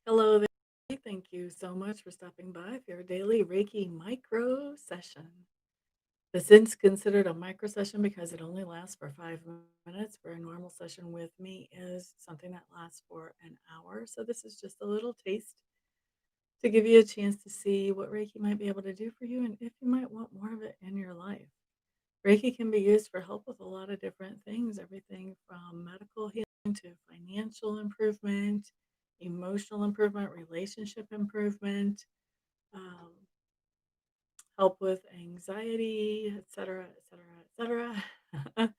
Hello there. Thank you so much for stopping by for your daily Reiki micro session. This is considered a micro session because it only lasts for 5 minutes, where a normal session with me is something that lasts for an hour. So, this is just a little taste to give you a chance to see what Reiki might be able to do for you and if you might want more of it in your life. Reiki can be used for help with a lot of different things, everything from medical healing to financial improvement, emotional improvement, relationship improvement, um, help with anxiety, etc., etc., etc.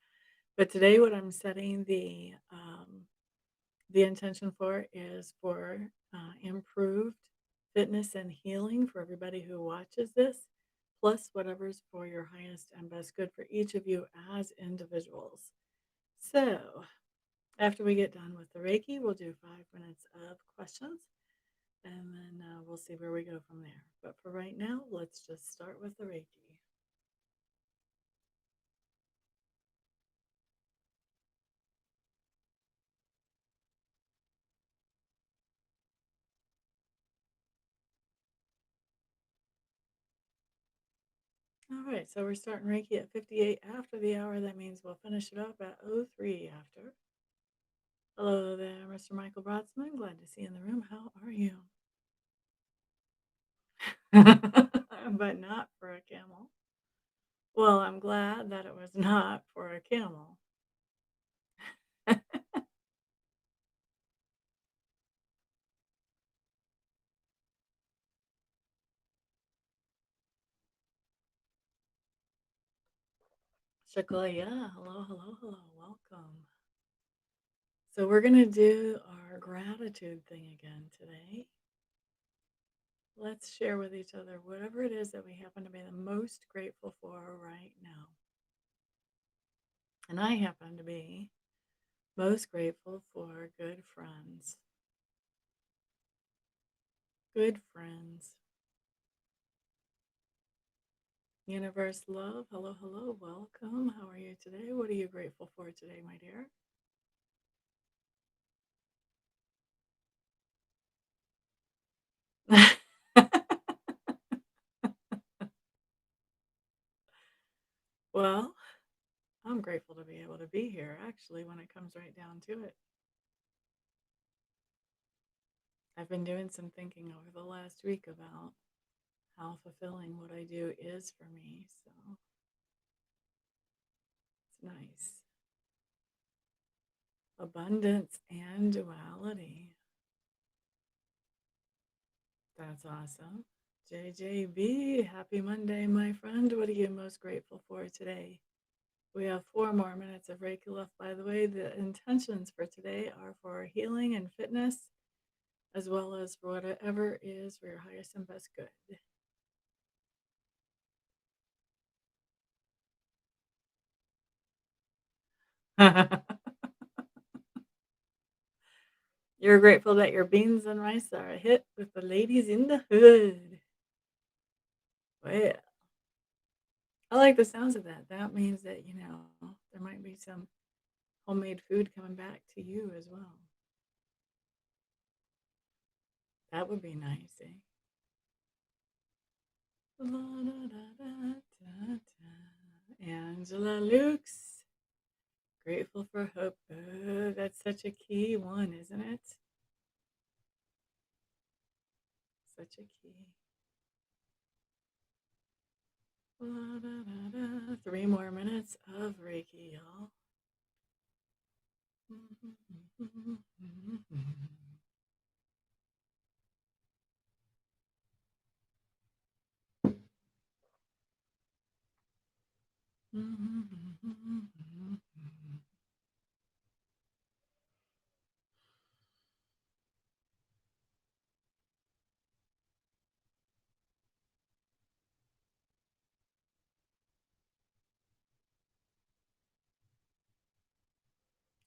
But today, what I'm setting the intention for is for improved fitness and healing for everybody who watches this, plus whatever's for your highest and best good for each of you as individuals. So, after we get done with the Reiki, we'll do 5 minutes of questions and then we'll see where we go from there. But for right now, let's just start with the Reiki. All right, so we're starting Reiki at 58 after the hour. That means we'll finish it up at 03 after. Hello there, Mr. Michael Brodsman. Glad to see you in the room. How are you? But not for a camel. Well, I'm glad that it was not for a camel. Shakoya, hello, hello, hello, welcome. So we're gonna do our gratitude thing again today. Let's share with each other whatever it is that we happen to be the most grateful for right now. And I happen to be most grateful for good friends. Good friends. Universe love, hello, hello, welcome. How are you today? What are you grateful for today, my dear? Well, I'm grateful to be able to be here, actually, when it comes right down to it. I've been doing some thinking over the last week about how fulfilling what I do is for me, so it's nice. Abundance and duality. That's awesome. JJB, happy Monday, my friend. What are you most grateful for today? We have 4 more minutes of Reiki left, by the way. The intentions for today are for healing and fitness, as well as for whatever is for your highest and best good. You're grateful that your beans and rice are a hit with the ladies in the hood. Well, I like the sounds of that. That means that, there might be some homemade food coming back to you as well. That would be nice, eh? Angela Lukes, grateful for hope. That's such a key one, isn't it? Such a key. 3 more minutes of Reiki, y'all.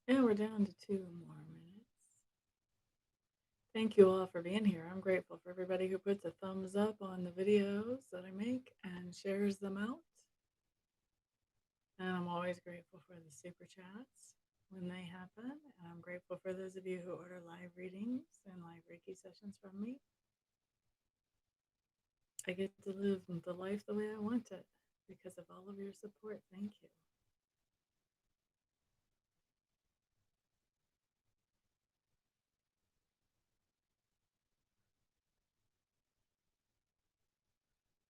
And we're down to 2 more minutes. Thank you all for being here. I'm grateful for everybody who puts a thumbs up on the videos that I make and shares them out. And I'm always grateful for the super chats. when they happen. And I'm grateful for those of you who order live readings and live Reiki sessions from me. I get to live the life the way I want it because of all of your support. Thank you.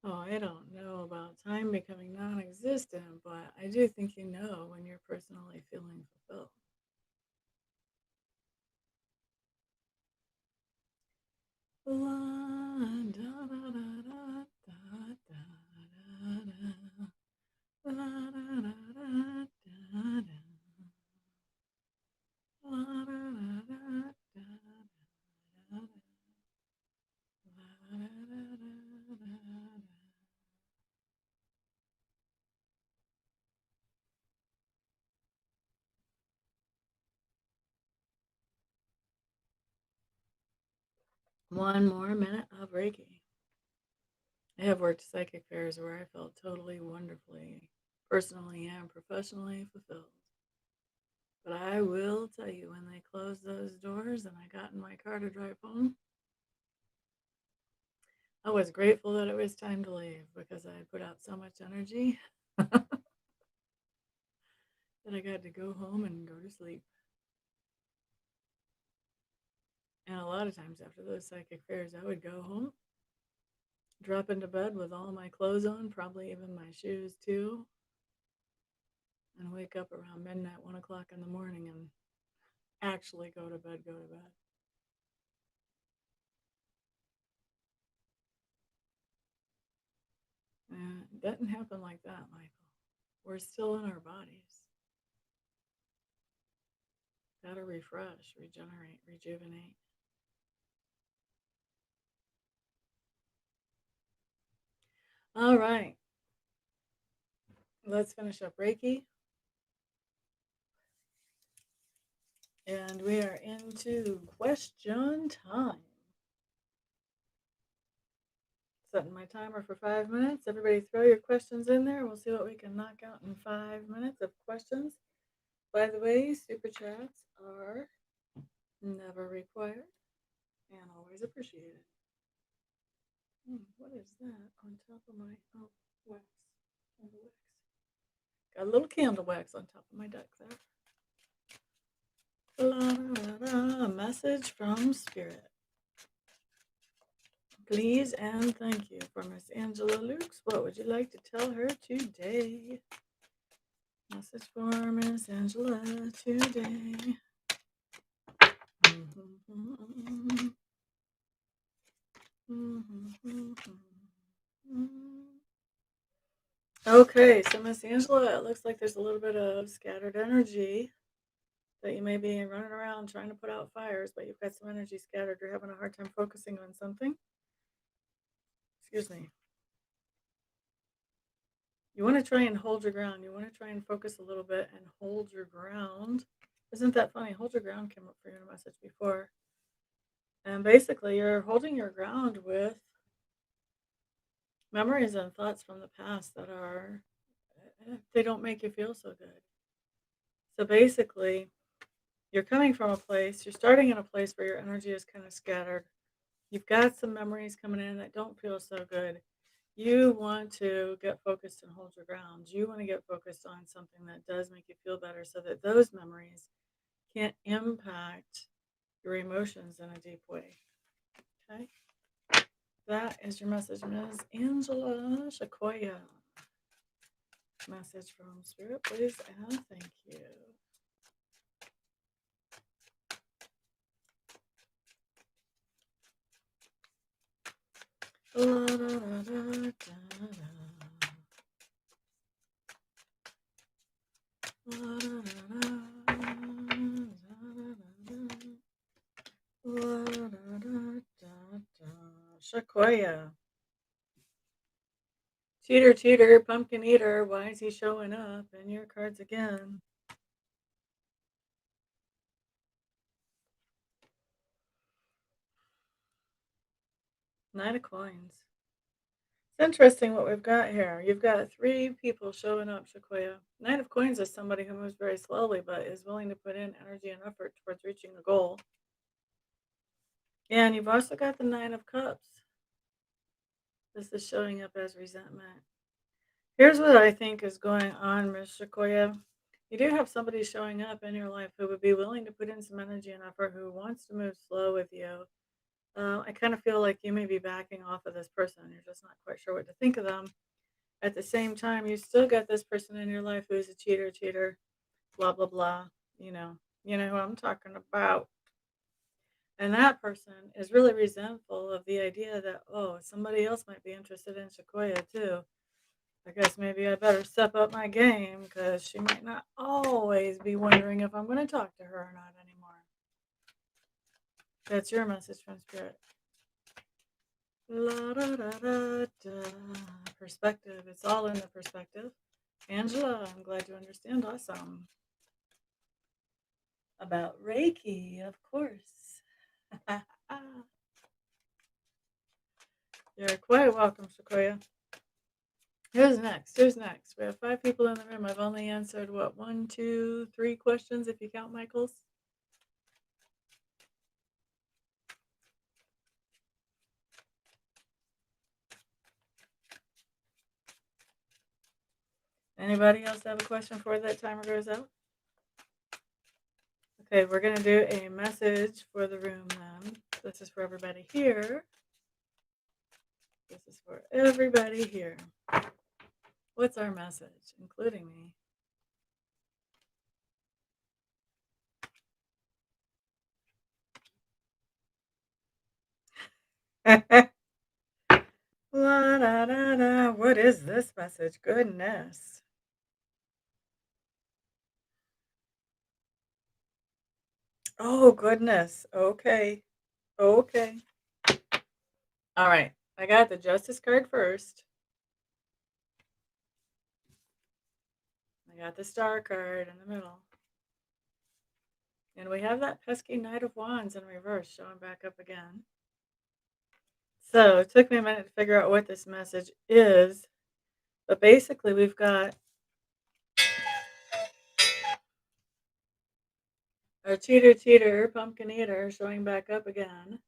Oh, I don't know about time becoming non existent, but I do think you know when you're personally feeling fulfilled. La, da, da, da, da, da, da, da, da, la, da, da, da, da, da, la, da, da, da, da, da, da. One more minute of Reiki. I have worked psychic fairs where I felt totally wonderfully, personally and professionally fulfilled. But I will tell you, when they closed those doors and I got in my car to drive home, I was grateful that it was time to leave because I had put out so much energy that I got to go home and go to sleep. And a lot of times after those psychic fairs, I would go home, drop into bed with all my clothes on, probably even my shoes too, and wake up around midnight, 1 o'clock in the morning, and actually go to bed, go to bed. And it doesn't happen like that, Michael. We're still in our bodies. Gotta refresh, regenerate, rejuvenate. All right. Let's finish up Reiki. And we are into question time. Setting my timer for 5 minutes. Everybody throw your questions in there. We'll see what we can knock out in 5 minutes of questions. By the way, super chats are never required and always appreciated. What is that on top of my wax? Candle wax. Got a little candle wax on top of my deck there. A message from Spirit. Please and thank you for Miss Angela Lukes. What would you like to tell her today? Message for Miss Angela today. Okay, so Miss Angela, it looks like there's a little bit of scattered energy that you may be running around trying to put out fires, but you've got some energy scattered. You're having a hard time focusing on something. Excuse me. You want to try and hold your ground. You want to try and focus a little bit and hold your ground. Isn't that funny? Hold your ground came up for you in a message before. And basically, you're holding your ground with memories and thoughts from the past that are, they don't make you feel so good. So basically, you're coming from a place, you're starting in a place where your energy is kind of scattered. You've got some memories coming in that don't feel so good. You want to get focused and hold your ground. You want to get focused on something that does make you feel better so that those memories can't impact your emotions in a deep way. Okay? That is your message, Ms. Angela Shakoya. Message from Spirit, please, and thank you. La, da, da, da, da, la, da, da, la, da, Shakoya. Teeter, teeter, pumpkin eater, why is he showing up? And your cards again. Knight of coins. Interesting what we've got here. You've got 3 people showing up, Sequoia. Knight of Coins is somebody who moves very slowly but is willing to put in energy and effort towards reaching a goal. And you've also got the Nine of Cups. This is showing up as resentment. Here's what I think is going on, Miss Sequoia. You do have somebody showing up in your life who would be willing to put in some energy and effort, who wants to move slow with you. I kind of feel like you may be backing off of this person. You're just not quite sure what to think of them. At the same time, you still got this person in your life who's a cheater, blah, blah, blah. You know, you know who I'm talking about. And that person is really resentful of the idea that, oh, somebody else might be interested in Sequoia too. I guess maybe I better step up my game because she might not always be wondering if I'm going to talk to her or not anymore. That's your message from Spirit. La, da, da, da, da. Perspective. It's all in the perspective. Angela, I'm glad you understand. Awesome. About Reiki, of course. You're quite welcome, Sequoia. Who's next? Who's next? We have 5 people in the room. I've only answered what, 1, 2, 3 questions if you count Michael's. Anybody else have a question before that timer goes out? Okay, we're going to do a message for the room then. This is for everybody here. This is for everybody here. What's our message, including me? La da da da. What is this message? Goodness. Oh, goodness. Okay. Okay. All right. I got the Justice card first. I got the Star card in the middle. And we have that pesky Knight of Wands in reverse showing back up again. So it took me a minute to figure out what this message is. But basically, we've got our cheater, pumpkin eater showing back up again,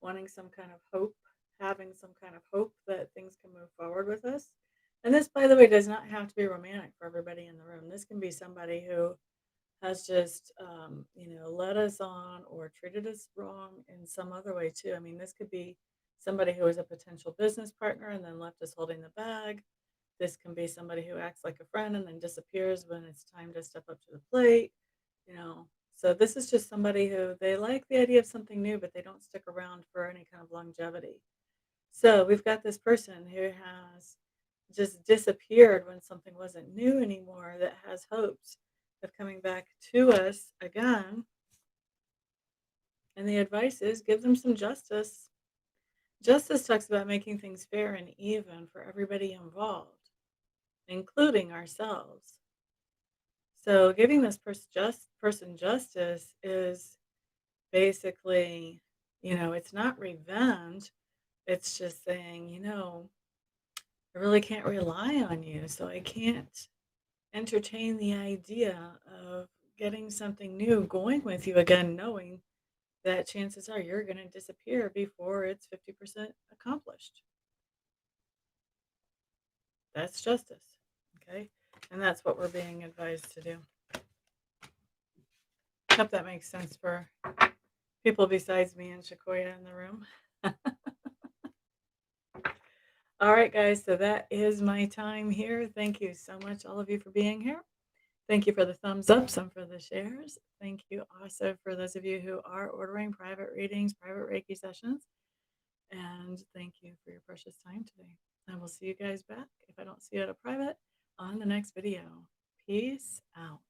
wanting some kind of hope, having some kind of hope that things can move forward with us. And this, by the way, does not have to be romantic for everybody in the room. This can be somebody who has just, led us on or treated us wrong in some other way too. I mean, this could be somebody who is a potential business partner and then left us holding the bag. This can be somebody who acts like a friend and then disappears when it's time to step up to the plate, you know. So this is just somebody who they like the idea of something new, but they don't stick around for any kind of longevity. So we've got this person who has just disappeared when something wasn't new anymore, that has hopes of coming back to us again. And the advice is give them some justice. Justice talks about making things fair and even for everybody involved, including ourselves. So giving this person justice is basically, it's not revenge. It's just saying, I really can't rely on you. So I can't entertain the idea of getting something new going with you again, knowing that chances are you're going to disappear before it's 50% accomplished. That's justice. Okay. And that's what we're being advised to do. Hope that makes sense for people besides me and Sequoia in the room. All right, guys. So that is my time here. Thank you so much, all of you, for being here. Thank you for the thumbs up, some for the shares. Thank you also for those of you who are ordering private readings, private Reiki sessions. And thank you for your precious time today. I will see you guys back, if I don't see you at a private, on the next video. Peace out.